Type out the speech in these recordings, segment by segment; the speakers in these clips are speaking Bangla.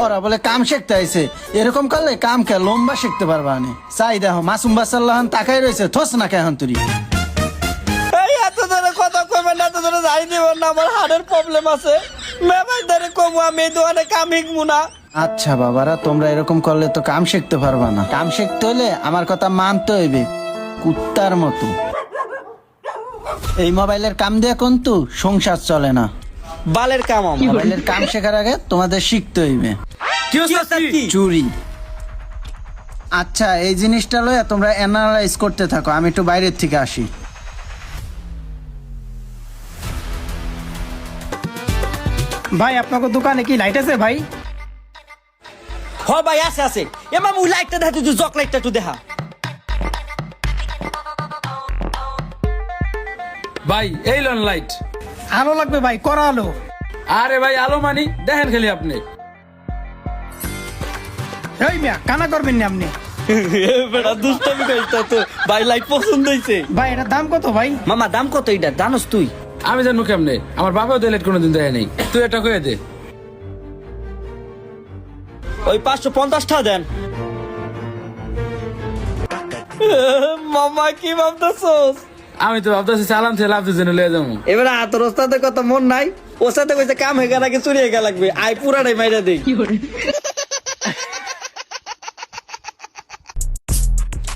ওরা বলে কাম শিখতে আইছে, এরকম করলে কাম কে লম্বা শিখতে পারবা না। চাই দেখো মাসুম বাসাল্লাহন তাকাই রয়েছে, থস না কেহন তুরি। এই এত ধরে কথা কইবেন না, এত ধরে যাই দিবেন না, আমার হাড়ের প্রবলেম আছে। মেবাই ধরে কমু আমি এই দোকানে কাম শিখবো না। আচ্ছা বাবারা, তোমরা এরকম করলে তো কাম শিখতে পারবা না। কাম শিখতে হলে আমার কথা মানতে হইবে কুত্তার মতো। এই মোবাইলের কাম দিয়ে কিন্তু সংসার চলে না। বালের কাম আমার। মোবাইলের কাম শেখার আগে তোমাদের শিখতে হইবে কি হচ্ছে কি? চুরি। আচ্ছা এই জিনিসটা লইয়া তোমরা অ্যানালাইজ করতে থাকো, আমি একটু বাইরের থেকে আসি। ভাই আপনাকে দোকানে কি লাইট আছে ভাই? হ ভাই আছে আছে। এমা মুই লাইটটা দেখা, তুই জক লাইটটা একটু দেখা। ভাই এই লন লাইট। আলো লাগবে ভাই, করা আলো। আরে ভাই আলো মানি দেখেন খালি আপনি। এই মিয়া কানা করবেন না আপনি। বেটা দুষ্টামি করিস তো। ভাই লাইট পছন্দ হইছে। ভাই এটার দাম কত ভাই? মামা দাম কত এটা জানোস তুই? আমি জানবো কেমনে, আমার বাবাও তো লাইট কোনোদিন দেয় নাই। তুই এটা কয়ে দে। ওই 550টা দেন। মামা কি ভাবতেছস? আমি তো ভাবতেছি চালান থেকে লাভ জন্য লয়ে যাবো। এবারে তোর ওস্তাদের কথা মন নাই? ওর সাথে কইছে কাম হয়ে গেল, আগে চুরি হয়ে গেল লাগবে। আই পুরাটাই মাইরা দেই।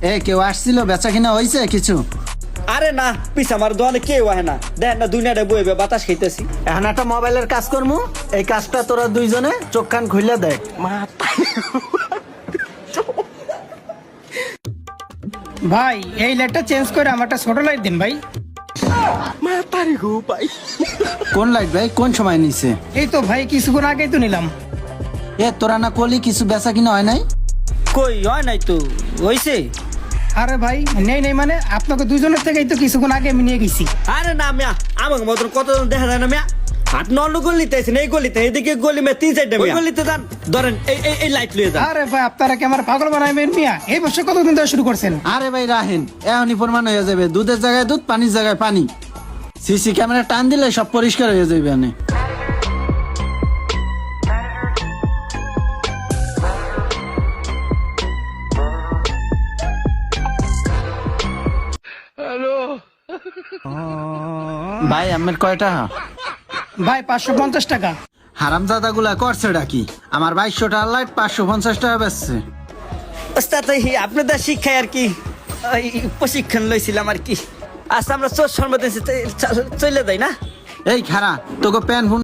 এ কেউ আসছিল, বেচা কিনা হয়েছে কিছু? আরে না, পিছ আমার দোকানে কেউ আহে না। দেখেন না দুনিয়াটা বইবে বাতাস খাইতেছি। এখন একটা মোবাইলের কাজ করবো, এই কাজটা তোরা দুইজনে চোখ কান খুলে দেখ। ভাই এই লাইটটা চেঞ্জ করে আমারটা ছোট লাইট দিন ভাই। কোন লাইট ভাই, কোন সময় নিছে? এই তো ভাই কিছুক্ষণ আগেই তো নিলাম। এ তোরা না কলি কিছু বেচা কিনা হয় নাই? কই হয় নাই তো, হইছে। আরে ভাই নেই নেই মানে আপনাকে দুজনের থেকেই তো কিছুক্ষণ আগে আমি নিয়ে গেছি। আরে না মিয়া, আমাকে মতন কতজন দেখা যায় না মিয়া। হাত নন্ড গলিতে আছেন, এই গলিতে এদিকে গলি মে 3-4টা মিয়া। গলিতে যান, ধরেন এই লাইট লয়ে যান। আরে ভাই আপনারা কি আমার পাগল বানাইবেন মিয়া? এই বছর কতদিন ধরে শুরু করছেন? আরে ভাই রাহেন, এখনই প্রমাণ হয়ে যাবে। দুধের জায়গায় দুধ, পানির জায়গায় পানি। সিসি ক্যামেরা টান দিলে সব পরিষ্কার হয়ে যাবে। আনে ভাই আমার কয়টা? ভাই 550 টাকা। হারামজাদা গুলা করছে ডাকি, আমার 2200 টাকা লাইট 550 টাকা বেচছে। ওস্তাদ আপনাদের শিক্ষায় আর কি ওই প্রশিক্ষণ লইছিলাম আর কি। আচ্ছা আমরা চোর সম্মত চলে যাই না? এই খারা তোকে প্যান